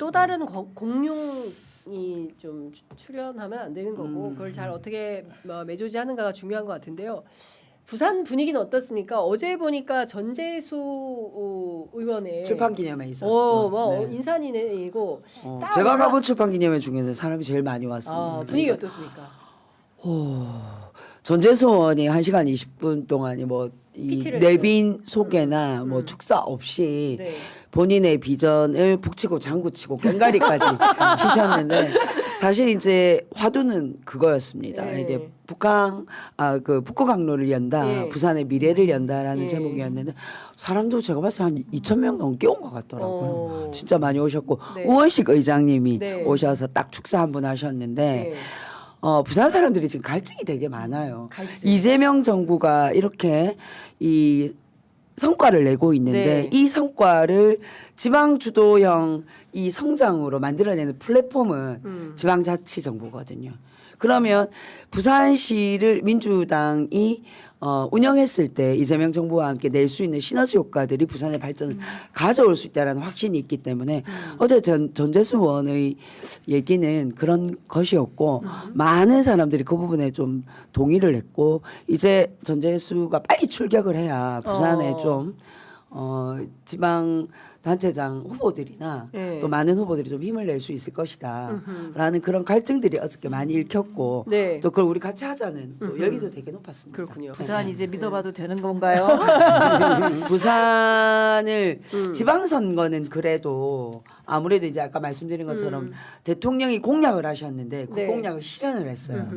또 다른 공룡이 좀 출연하면 안 되는 거고 그걸 잘 어떻게 매조지하는가가 중요한 것 같은데요. 부산 분위기는 어떻습니까? 어제 보니까 전재수 의원의 출판 기념회 있었어. 네. 인산이고 제가 가본 출판 기념회 중에서 사람이 제일 많이 왔습니다. 분위기 어떻습니까? 전재수 의원이 1시간 20분 동안 이 내빈 소개나 축사 없이 네. 본인의 비전을 북치고 장구치고 꽹가리까지 치셨는데 사실 이제 화두는 그거였습니다. 네. 이게 북구강로를 연다, 네. 부산의 미래를 연다라는 네. 제목이었는데 사람도 제가 봤을 때 한 2,000명 넘게 온 것 같더라고요. 진짜 많이 오셨고 네. 우원식 의장님이 네. 오셔서 딱 축사 한 번 하셨는데 네. 부산 사람들이 지금 갈증이 되게 많아요. 갈증. 이재명 정부가 이렇게 이 성과를 내고 있는데 네. 이 성과를 지방 주도형 이 성장으로 만들어내는 플랫폼은 지방자치정부거든요. 그러면 부산시를 민주당이 운영했을 때 이재명 정부와 함께 낼 수 있는 시너지 효과들이 부산의 발전을 가져올 수 있다는 확신이 있기 때문에 어제 전재수 의원의 얘기는 그런 것이었고 많은 사람들이 그 부분에 좀 동의를 했고 이제 전재수가 빨리 출격을 해야 부산에 좀 지방 단체장 후보들이나 네. 또 많은 후보들이 좀 힘을 낼 수 있을 것이다라는 그런 갈증들이 어저께 많이 읽혔고 네. 또 그걸 우리 같이 하자는 또 열기도 되게 높았습니다. 그렇군요. 부산 이제 믿어봐도 되는 건가요? 부산을 지방선거는 그래도 아무래도 이제 아까 말씀드린 것처럼 대통령이 공약을 하셨는데 그 네. 공약을 실현을 했어요.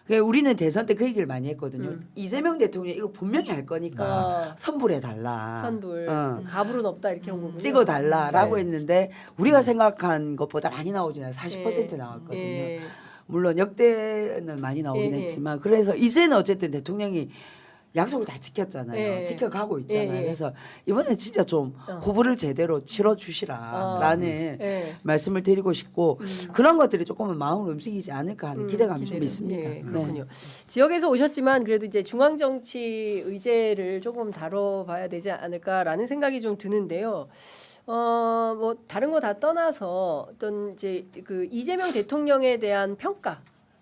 그러니까 우리는 대선 때 그 얘기를 많이 했거든요. 이재명 대통령이 이거 분명히 할 거니까 선불해 달라. 선불 가불은 없다 이렇게 온 거군요. 찍어 달라라고 네. 했는데 우리가 생각한 것보다 많이 나오진 않아요. 40% 나왔거든요. 예. 물론 역대는 많이 나오긴 예, 예. 했지만 그래서 이제는 어쨌든 대통령이 약속을 다 지켰잖아요. 예. 지켜가고 있잖아요. 예, 예. 그래서 이번엔 진짜 좀 후보를 제대로 치러주시라라는 예. 말씀을 드리고 싶고 그런 것들이 조금은 마음을 움직이지 않을까 하는 기대감이 좀 기대를. 있습니다. 예, 그렇군요. 네. 지역에서 오셨지만 그래도 이제 중앙 정치 의제를 조금 다뤄봐야 되지 않을까라는 생각이 좀 드는데요. 뭐 다른 거 다 떠나서 어떤 이제 그 이재명 대통령에 대한 평가,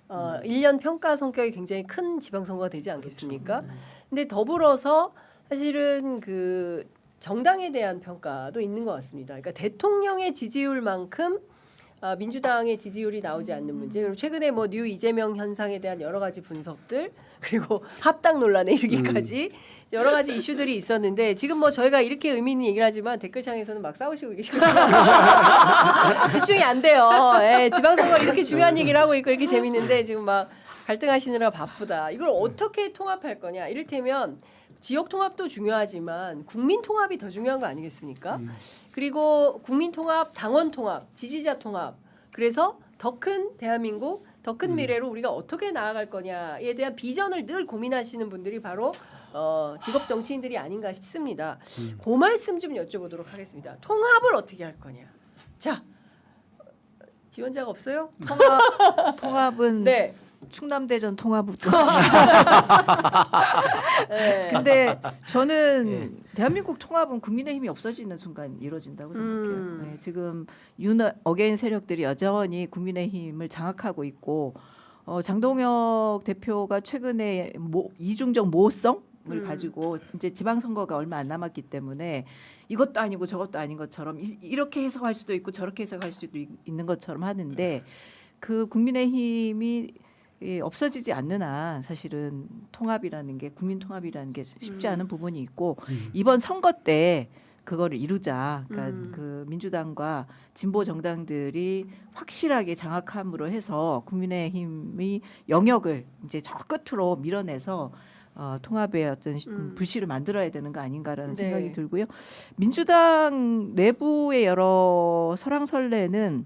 1년 평가 성격이 굉장히 큰 지방선거가 되지 않겠습니까? 근데 더불어서 사실은 그 정당에 대한 평가도 있는 것 같습니다. 그러니까 대통령의 지지율만큼 민주당의 지지율이 나오지 않는 문제, 그리고 최근에 뭐 뉴 이재명 현상에 대한 여러 가지 분석들, 그리고 합당 논란에 이르기까지 여러 가지 이슈들이 있었는데 지금 뭐 저희가 이렇게 의미 있는 얘기를 하지만 댓글창에서는 막 싸우시고 계시거든요. 집중이 안 돼요. 예, 지방선거 이렇게 중요한 얘기를 하고 있고 이렇게 재밌는데 지금 막 갈등하시느라 바쁘다. 이걸 어떻게 통합할 거냐? 이를테면 지역 통합도 중요하지만 국민 통합이 더 중요한 거 아니겠습니까? 그리고 국민 통합, 당원 통합, 지지자 통합. 그래서 더 큰 대한민국, 더 큰 미래로 우리가 어떻게 나아갈 거냐에 대한 비전을 늘 고민하시는 분들이 바로 직업 정치인들이 아닌가 싶습니다. 그 말씀 좀 여쭤보도록 하겠습니다. 통합을 어떻게 할 거냐? 자, 지원자가 없어요? 통합은 네. 충남대전 통합부터. 네. 근데 저는 대한민국 통합은 국민의힘이 없어지는 순간 이루어진다고 생각해요. 네, 지금 어게인 세력들이 여전히 국민의힘을 장악하고 있고 장동혁 대표가 최근에 이중적 모성을 가지고 이제 지방선거가 얼마 안 남았기 때문에 이것도 아니고 저것도 아닌 것처럼 이렇게 해석할 수도 있고 저렇게 해석할 수도 있는 것처럼 하는데 그 국민의힘이 없어지지 않는 한 사실은 통합이라는 게 국민 통합이라는 게 쉽지 않은 부분이 있고 이번 선거 때 그거를 이루자. 그러니까 그 민주당과 진보 정당들이 확실하게 장악함으로 해서 국민의힘이 영역을 이제 저 끝으로 밀어내서 통합의 어떤 불씨를 만들어야 되는 거 아닌가라는 네. 생각이 들고요. 민주당 내부의 여러 설왕설래는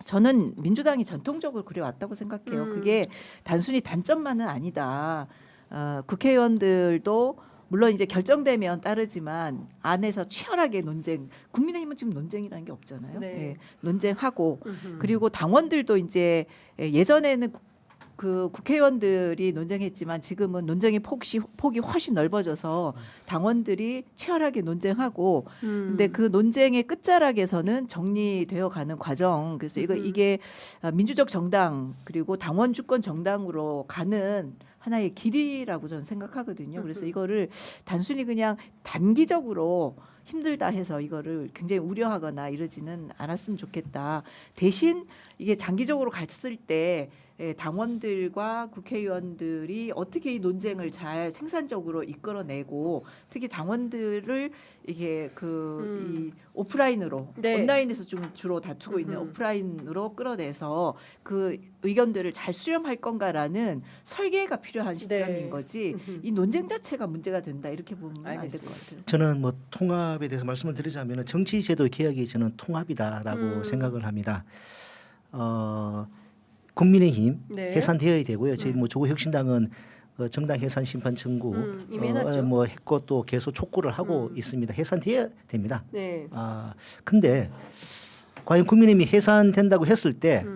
저는 민주당이 전통적으로 그래왔다고 생각해요. 그게 단순히 단점만은 아니다. 국회의원들도 물론 이제 결정되면 따르지만 안에서 치열하게 논쟁. 국민의힘은 지금 논쟁이라는 게 없잖아요. 네. 예, 논쟁하고 그리고 당원들도 이제 예전에는 그 국회의원들이 논쟁했지만 지금은 논쟁의 폭이 훨씬 넓어져서 당원들이 치열하게 논쟁하고 근데 그 논쟁의 끝자락에서는 정리되어 가는 과정. 그래서 이게 민주적 정당 그리고 당원 주권 정당으로 가는 하나의 길이라고 저는 생각하거든요. 그래서 이거를 단순히 그냥 단기적으로 힘들다 해서 이거를 굉장히 우려하거나 이러지는 않았으면 좋겠다. 대신 이게 장기적으로 갔을 때 당원들과 국회의원들이 어떻게 이 논쟁을 잘 생산적으로 이끌어내고 특히 당원들을 이게 이 오프라인으로 네. 온라인에서 좀 주로 다투고 있는 오프라인으로 끌어내서 그 의견들을 잘 수렴할 건가라는 설계가 필요한 시점인 거지 이 논쟁 자체가 문제가 된다 이렇게 보면 안 될 것 같아요. 저는 뭐 통합에 대해서 말씀을 드리자면 정치제도 개혁이 저는 통합이다라고 생각을 합니다. 국민의힘 네. 해산되어야 되고요. 저희 뭐 조국혁신당은 정당 해산 심판 청구 이미 해놨죠. 뭐 했고 또 계속 촉구를 하고 있습니다. 해산되어야 됩니다. 네. 근데 과연 국민의힘이 해산된다고 했을 때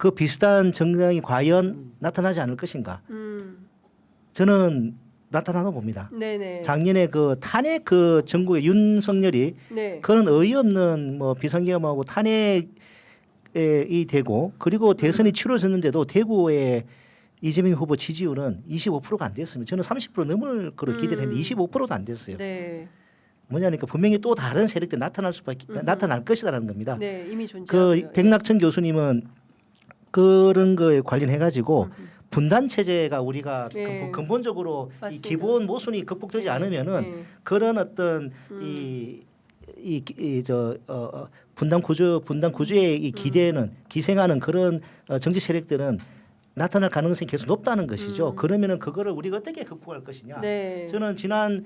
그 비슷한 정당이 과연 나타나지 않을 것인가? 저는 나타나고 봅니다. 네네. 작년에 그 탄핵 그 전국의 윤석열이 네. 그런 어이없는 뭐 비상계엄하고 탄핵이 되고 그리고 대선이 치러졌는데도 대구의 이재명 후보 지지율은 25%가 안 됐습니다. 저는 30% 넘을 거로 기대를 했는데 25%도 안 됐어요. 네. 뭐냐니까 분명히 또 다른 세력들이 나타날 것이다라는 겁니다. 네. 이미 그 존재하고요. 백낙천 교수님은 그런 거에 관련해 가지고 분단 체제가 우리가 네. 근본적으로 이 맞습니다. 기본 모순이 극복되지 네. 않으면은 네. 그런 어떤 분단 구조의 이 기대는 기생하는 그런 정치 세력들은 나타날 가능성이 계속 높다는 것이죠. 그러면은 그거를 우리가 어떻게 극복할 것이냐. 네. 저는 지난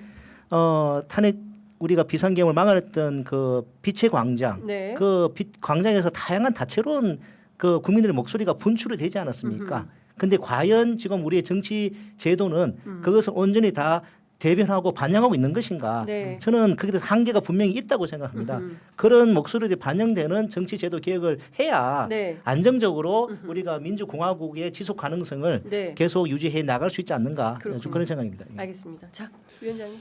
탄핵 우리가 비상계엄을 막아냈던 그 빛의 광장, 네. 그 광장에서 다양한 다채로운 그 국민들의 목소리가 분출이 되지 않았습니까? 근데 과연 지금 우리의 정치 제도는 그것을 온전히 다 대변하고 반영하고 있는 것인가? 네. 저는 거기에 대해서 한계가 분명히 있다고 생각합니다. 그런 목소리들이 반영되는 정치 제도 개혁을 해야 네. 안정적으로 우리가 민주공화국의 지속 가능성을 네. 계속 유지해 나갈 수 있지 않는가? 좀 그렇군요. 그런 생각입니다. 예. 알겠습니다. 자, 위원장님.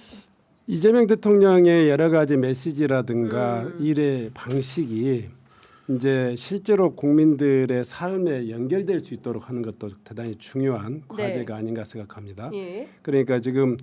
이재명 대통령의 여러 가지 메시지라든가 일의 방식이 이제 실제로 국민들의 삶에 연결될 수 있도록 하는 것도 대단히 중요한 네. 과제가 아닌가 생각합니다. 예. 그러니까 지금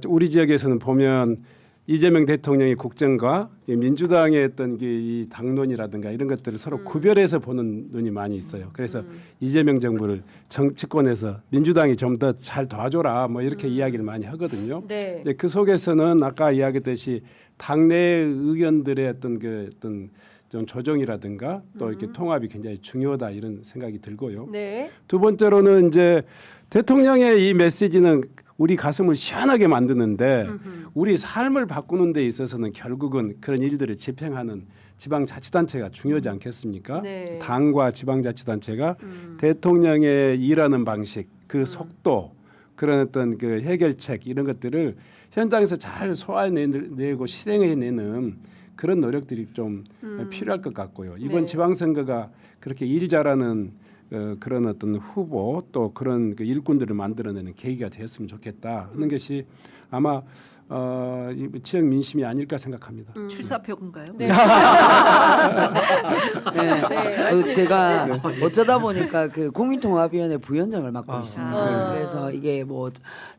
우리 지역에서는 보면 이재명 대통령의 국정과 이 민주당의 어떤 이 당론이라든가 이런 것들을 서로 구별해서 보는 눈이 많이 있어요. 그래서 이재명 정부를 정치권에서 민주당이 좀 더 잘 도와줘라 뭐 이렇게 이야기를 많이 하거든요. 네. 근데 그 속에서는 아까 이야기했듯이 당내 의견들의 어떤 좀 조정이라든가 또 이렇게 통합이 굉장히 중요하다 이런 생각이 들고요. 네. 두 번째로는 이제 대통령의 이 메시지는 우리 가슴을 시원하게 만드는데 우리 삶을 바꾸는 데 있어서는 결국은 그런 일들을 집행하는 지방자치단체가 중요하지 않겠습니까? 네. 당과 지방자치단체가 대통령의 일하는 방식, 그 속도, 그런 어떤 그 해결책 이런 것들을 현장에서 잘 소화해내고 실행해내는 그런 노력들이 좀 필요할 것 같고요. 이번 네. 지방선거가 그렇게 일 잘하는 그런 어떤 후보 또 그런 그 일꾼들을 만들어내는 계기가 되었으면 좋겠다 하는 것이 아마 이 지역 민심이 아닐까 생각합니다. 출사표인가요? 네. 네. 맞습니다. 제가 어쩌다 보니까 그 국민통합위원회 부위원장을 맡고 있습니다. 아. 그래서 이게 뭐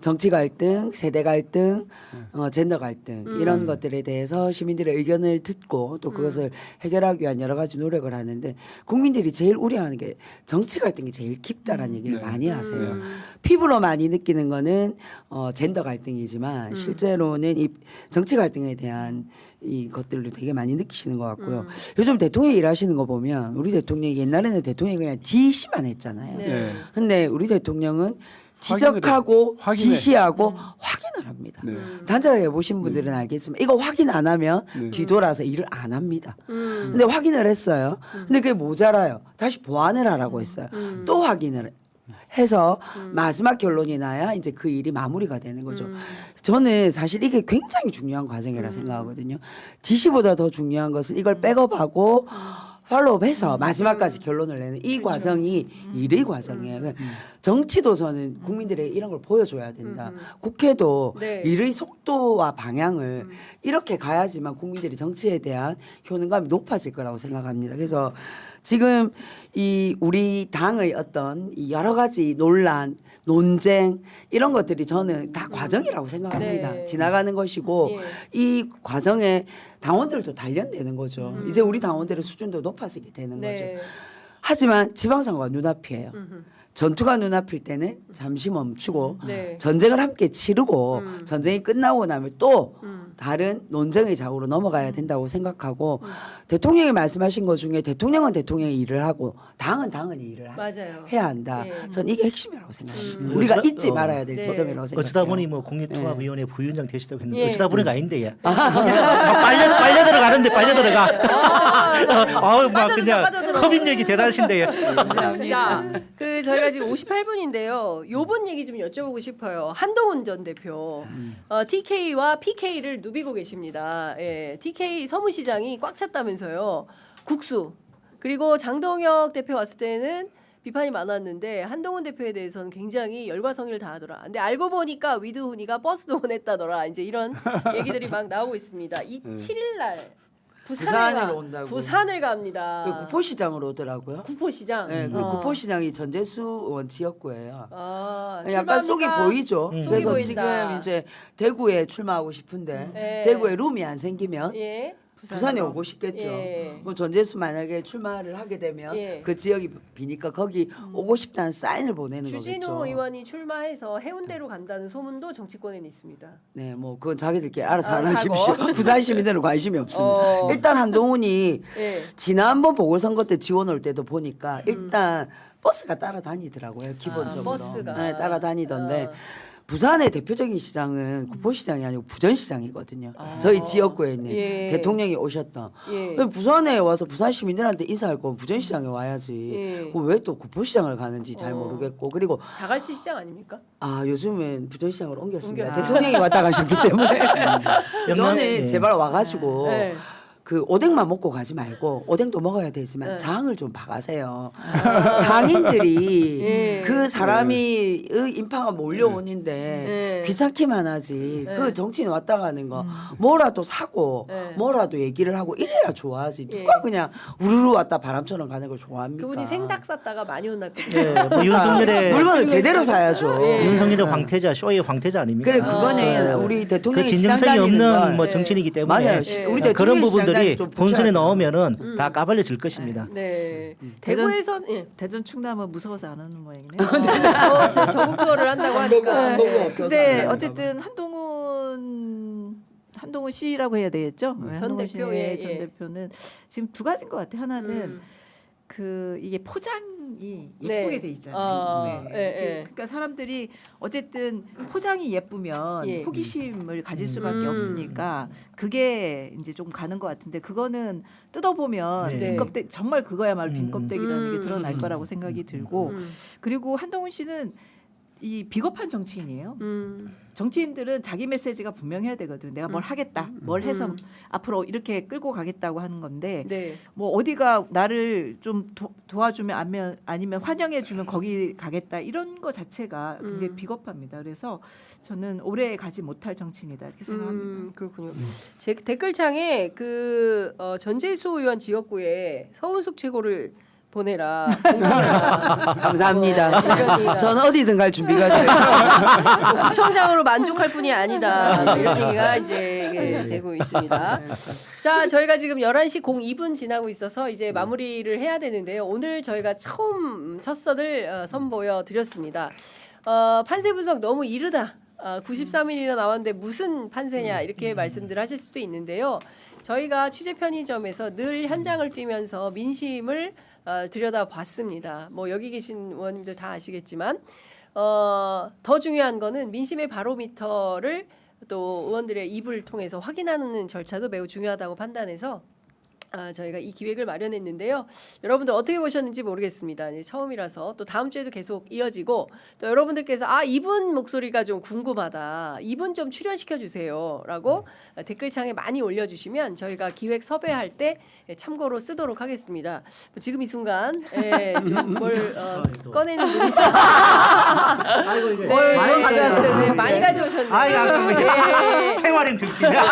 정치 갈등, 세대 갈등, 젠더 갈등 이런 것들에 대해서 시민들의 의견을 듣고 또 그것을 해결하기 위한 여러 가지 노력을 하는데 국민들이 제일 우려하는 게 정치 갈등이 제일 깊다라는 얘기를 많이 하세요. 피부로 많이 느끼는 거는 젠더 갈등이지만 실제로는 이 정치 갈등에 대한 이 것들을 되게 많이 느끼시는 것 같고요. 요즘 대통령이 일하시는 거 보면 우리 대통령이 옛날에는 대통령이 그냥 지시만 했잖아요. 네. 근데 우리 대통령은 지적하고 확인해. 지시하고 확인을 합니다. 네. 단자에 보신 분들은 알겠지만 이거 확인 안 하면 뒤돌아서 일을 안 합니다. 근데 확인을 했어요. 근데 그게 모자라요. 다시 보완을 하라고 했어요. 또 확인을 해서 마지막 결론이 나야 이제 그 일이 마무리가 되는 거죠. 저는 사실 이게 굉장히 중요한 과정이라 생각하거든요. 지시보다 더 중요한 것은 이걸 백업하고 팔로우해서 마지막까지 결론을 내는 이 과정이 일의 과정이에요. 정치도 저는 국민들에게 이런 걸 보여줘야 된다. 국회도 네. 일의 속도와 방향을 이렇게 가야지만 국민들이 정치에 대한 효능감이 높아질 거라고 생각합니다. 그래서 지금 이 우리 당의 어떤 이 여러 가지 논란, 논쟁 이런 것들이 저는 다 과정이라고 생각합니다. 네. 지나가는 것이고 예. 이 과정에 당원들도 단련되는 거죠. 이제 우리 당원들의 수준도 높아지게 되는 네. 거죠. 하지만 지방선거가 눈앞이에요. 전투가 눈앞일 때는 잠시 멈추고 네. 전쟁을 함께 치르고 전쟁이 끝나고 나면 또 다른 논쟁의 장으로 넘어가야 된다고 생각하고 대통령이 말씀하신 것 중에 대통령은 대통령의 일을 하고 당은 당의 일을 맞아요. 해야 한다. 예. 전 이게 핵심이라고 생각합니다. 우리가 잊지 말아야 될 네. 지점이라고 생각해요. 어쩌다 보니 뭐 국립통합위원회 부위원장 되시다고 했는데 예. 어쩌다 보니까 아닌데 예. 빨려 들어가는데 빨려 들어가. 아우 막 그냥 빠져들어. 허빈 얘기 대단하신데 예. 자, 그 저희가 지금 58분인데요. 요번 얘기 좀 여쭤보고 싶어요. 한동훈 전 대표, TK와 PK를 누비고 계십니다. 예, TK 서무시장이 꽉 찼다면서요. 국수. 그리고 장동혁 대표 왔을 때는 비판이 많았는데 한동훈 대표에 대해서는 굉장히 열과 성의를 다하더라. 근데 알고 보니까 위드훈이가 버스도 보냈다더라. 이제 이런 얘기들이 막 나오고 있습니다. 이 7일 날 부산으로 온다고. 부산을 갑니다. 그 구포시장으로 오더라고요. 구포시장. 네, 그 구포시장이 전재수 의원 지역구예요. 아, 약간 속이 출마합니까? 보이죠. 속이 그래서 보인다. 지금 이제 대구에 출마하고 싶은데 네. 대구에 룸이 안 생기면 예. 부산에 오고 싶겠죠. 예. 뭐 전재수 만약에 출마를 하게 되면 예. 그 지역이 비니까 거기 오고 싶다는 사인을 보내는 주진우 거겠죠. 의원이 출마해서 해운대로 간다는 소문도 정치권에는 있습니다. 네, 뭐 그건 자기들끼리 알아서 알아서 하십시오. 하고. 부산 시민들은 관심이 없습니다. 일단 한동훈이 예. 지난번 보궐선거 때 지원 올 때도 보니까 일단 버스가 따라다니더라고요. 기본적으로. 버스가. 네, 따라다니던데 부산의 대표적인 시장은 구포시장이 아니고 부전시장이거든요. 저희 지역구에 있는 예. 대통령이 오셨던. 예. 그럼 부산에 와서 부산 시민들한테 인사할 거면 부전시장에 와야지. 예. 그럼 왜 또 구포시장을 가는지 잘 모르겠고 그리고 자갈치 시장 아닙니까? 요즘은 부전시장으로 옮겼습니다. 옮겨- 대통령이 왔다 가셨기 때문에 저는 예. 제발 와가지고 네. 그 오뎅만 먹고 가지 말고 오뎅도 먹어야 되지만 네. 장을 좀 봐가세요. 상인들이 예. 그 사람이 인파가 몰려오는데 네. 귀찮기만 하지. 네. 그 정치인 왔다 가는 거 뭐라도 사고 네. 뭐라도 얘기를 하고 이래야 좋아하지. 예. 누가 그냥 우르르 왔다 바람처럼 가는 걸 좋아합니까? 그분이 생닭 샀다가 많이 혼났거든요. 예, 뭐 윤석열의 물건을 제대로 사야죠. 예. 윤석열의 황태자 쇼의 황태자 아닙니까? 그래 그거는 우리 그 대통령이 진정성이 시장 다니는 없는 걸 뭐 예. 정치인이기 때문에 맞아요. 예. 우리 그런 대통령이 부분들이 시장 좀 본선에 보셔야 돼요. 나오면은 다 까발려질 것입니다. 네. 대전- 대구에선 예. 대전 충남은 무서워서 안 하는 모양이네요. 저 전국 투어를 한다고 하니까. 선거가 예. 없어서 근데 안 어쨌든 한동훈 씨라고 해야 되겠죠? 네, 전 한동훈 대표, 씨의 예, 전 예. 대표는 지금 두 가지인 것 같아요. 하나는 그 이게 포장이 예쁘게 네. 돼 있잖아요. 예, 예. 그러니까 사람들이 어쨌든 포장이 예쁘면 예. 호기심을 가질 수밖에 없으니까 그게 이제 좀 가는 것 같은데 그거는 뜯어보면 네. 빈 껍데기 정말 그거야말로 빈 껍데기라는 게 드러날 음. 거라고 생각이 들고 그리고 한동훈 씨는 이 비겁한 정치인이에요. 정치인들은 자기 메시지가 분명해야 되거든. 내가 뭘 하겠다, 뭘 해서 앞으로 이렇게 끌고 가겠다고 하는 건데 네. 뭐 어디가 나를 좀 도와주면 아니면 환영해주면 거기 가겠다 이런 거 자체가 굉장히 비겁합니다. 그래서 저는 오래 가지 못할 정치인이다 이렇게 생각합니다. 그렇군요. 제 댓글창에 그 전재수 의원 지역구에 서은숙 최고를 보내라. 공천해라. 감사합니다. 의견이 저는 어디든 갈 준비가 되어 있습니다. 뭐 구청장으로 만족할 뿐이 아니다. 이런 얘기가 이제 되고 있습니다. 자, 저희가 지금 11시 02분 지나고 있어서 이제 마무리를 해야 되는데요. 오늘 저희가 처음 첫 선을 선보여 드렸습니다. 판세 분석 너무 이르다. 93일이나 나왔는데 무슨 판세냐 이렇게 말씀들 하실 수도 있는데요. 저희가 취재 편의점에서 늘 현장을 뛰면서 민심을 들여다봤습니다. 뭐 여기 계신 의원님들 다 아시겠지만 더 중요한 거는 민심의 바로미터를 또 의원들의 입을 통해서 확인하는 절차도 매우 중요하다고 판단해서 저희가 이 기획을 마련했는데요. 여러분들 어떻게 보셨는지 모르겠습니다. 이제 처음이라서 또 다음 주에도 계속 이어지고 또 여러분들께서 이분 목소리가 좀 궁금하다. 이분 좀 출연시켜 주세요라고 댓글창에 많이 올려주시면 저희가 기획 섭외할 때 참고로 쓰도록 하겠습니다. 지금 이 순간 뭘 꺼내는 분이 아이고 이거 뭘 많이 가져왔어요. 네, 많이 가져오셨네요. 아이고 생활인 정치냐.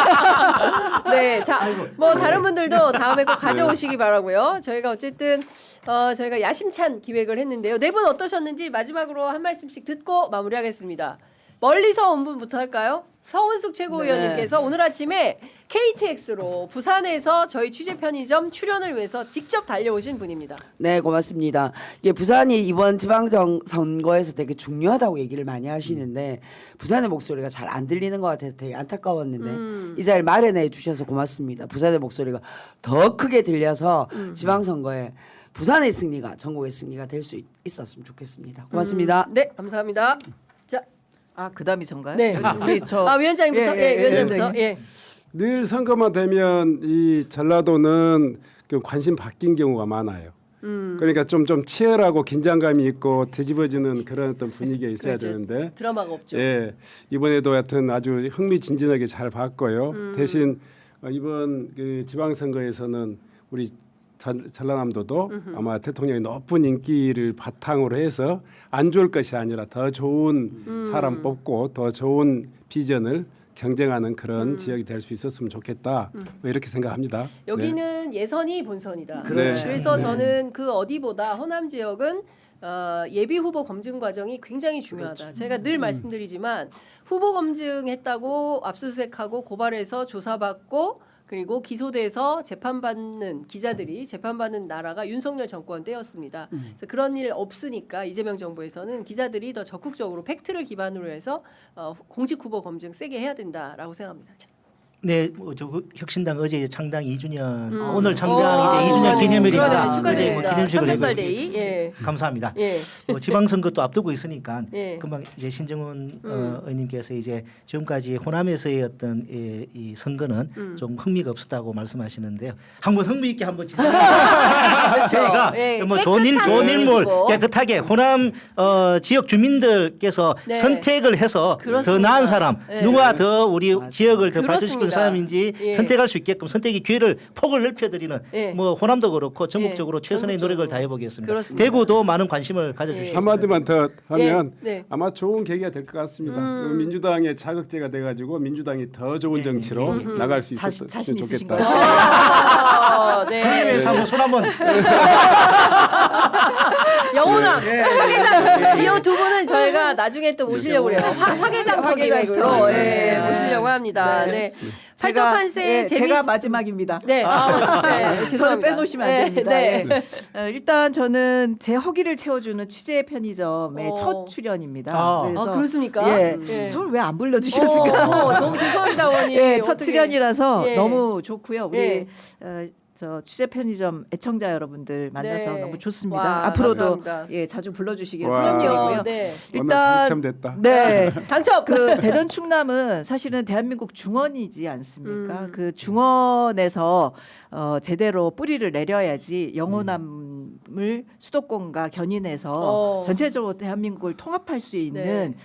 네, 자, 뭐 다른 분들도 다음에 꼭 가져오시기 바라고요. 저희가 어쨌든 저희가 야심찬 기획을 했는데요. 네 분 어떠셨는지 마지막으로 한 말씀씩 듣고 마무리하겠습니다. 멀리서 온 분부터 할까요? 서은숙 최고위원님께서 오늘 아침에 KTX로 부산에서 저희 취재 편의점 출연을 위해서 직접 달려오신 분입니다. 네, 고맙습니다. 이게 부산이 이번 지방정 선거에서 되게 중요하다고 얘기를 많이 하시는데 부산의 목소리가 잘 안 들리는 것 같아서 되게 안타까웠는데 이 자리를 마련해 주셔서 고맙습니다. 부산의 목소리가 더 크게 들려서 지방선거에 부산의 승리가 전국의 승리가 될 수 있었으면 좋겠습니다. 고맙습니다. 네, 감사합니다. 자, 그다음이 전가요? 네, 우리 저 위원장님부터, 위원장님부터, 늘 선거만 되면 이 전라도는 그 관심 바뀐 경우가 많아요. 그러니까 좀 치열하고 긴장감이 있고 뒤집어지는 그런 어떤 분위기가 있어야 그렇죠. 되는데 드라마가 없죠. 예, 이번에도 하여튼 아주 흥미진진하게 잘 봤고요. 대신 이번 그 지방선거에서는 우리 전라남도도 아마 대통령의 높은 인기를 바탕으로 해서 안 좋을 것이 아니라 더 좋은 사람 뽑고 더 좋은 비전을 경쟁하는 그런 지역이 될 수 있었으면 좋겠다. 뭐 이렇게 생각합니다. 여기는 예선이 본선이다. 그렇죠. 그래서 저는 그 어디보다 호남 지역은 예비 후보 검증 과정이 굉장히 중요하다. 제가 늘 말씀드리지만 후보 검증했다고 압수수색하고 고발해서 조사받고 그리고 기소돼서 재판받는 기자들이 재판받는 나라가 윤석열 정권 때였습니다. 그래서 그런 일 없으니까 이재명 정부에서는 기자들이 더 적극적으로 팩트를 기반으로 해서 공직 후보 검증 세게 해야 된다라고 생각합니다. 네, 저 혁신당 어제 창당 2주년 오늘 창당 이제 2주년 기념일이다. 그러네요. 축하드립니다. 이제 기념식을 삼겹살 해보고 데이. 예. 감사합니다. 예. 지방선거도 앞두고 있으니까 예. 금방 이제 신정훈 의원님께서 이제 지금까지 호남에서의 어떤 이 선거는 좀 흥미가 없었다고 말씀하시는데요. 한번 흥미 있게 한번 저희가 예, 뭐 좋은 깨끗한 인물 후보. 깨끗하게 호남 지역 주민들께서 네. 선택을 해서 그렇습니다. 더 나은 사람 예. 누가 더 우리 지역을 더 발전시킬 그렇습니다. 사람인지 예. 선택할 수 있게끔 선택의 기회를 폭을 넓혀드리는 예. 뭐 호남도 그렇고 전국적으로 예. 최선의 전국적으로. 노력을 다해보겠습니다. 그렇습니다. 대구도 많은 관심을 가져주시기 예. 한마디만 더 하면 예, 네. 아마 좋은 계기가 될 것 같습니다. 민주당의 자극제가 돼가지고 민주당이 더 좋은 정치로 나갈 수 자신 있었으면 있으신 좋겠다. 네. 그래서 한번 손 한번 영훈아, 화개장 이 두 분은 저희가 나중에 또 모시려고 그래요. 화개장 터 기획으로 모시려고 합니다. 네. 팔도판세 제가 마지막입니다. 네, 저를 죄송합니다. 빼놓으시면 안 됩니다. 네. 일단 저는 제 허기를 채워주는 취재 편의점의 어. 첫 출연입니다. 아, 그렇습니까? 예, 예. 저를 왜 안 불러주셨을까? 너무 죄송합니다, 어머니. 예, 첫 어떻게. 출연이라서 예. 너무 좋고요. 우리 예. 저 취재 편의점 애청자 여러분들 만나서 네. 너무 좋습니다. 와, 앞으로도 감사합니다. 예, 자주 불러주시길 와. 부탁드리고요. 그럼요. 네. 오늘 일단 당첨됐다. 네. 당첨. 그 대전 충남은 사실은 대한민국 중원이지 않습니까? 그 중원에서 제대로 뿌리를 내려야지 영호남을 수도권과 견인해서 전체적으로 대한민국을 통합할 수 있는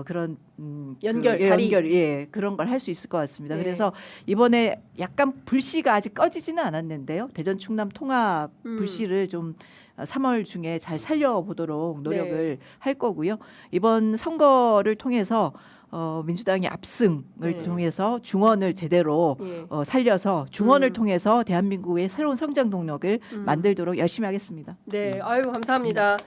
그런 연결, 그, 다리. 그런 걸 할 수 있을 것 같습니다. 예. 그래서 이번에 약간 불씨가 아직 꺼지지는 않았는데요. 대전 충남 통합 불씨를 좀 3월 중에 잘 살려보도록 노력을 할 거고요. 이번 선거를 통해서 민주당이 압승을 통해서 중원을 제대로 살려서 중원을 통해서 대한민국의 새로운 성장 동력을 만들도록 열심히 하겠습니다. 네, 아유 감사합니다.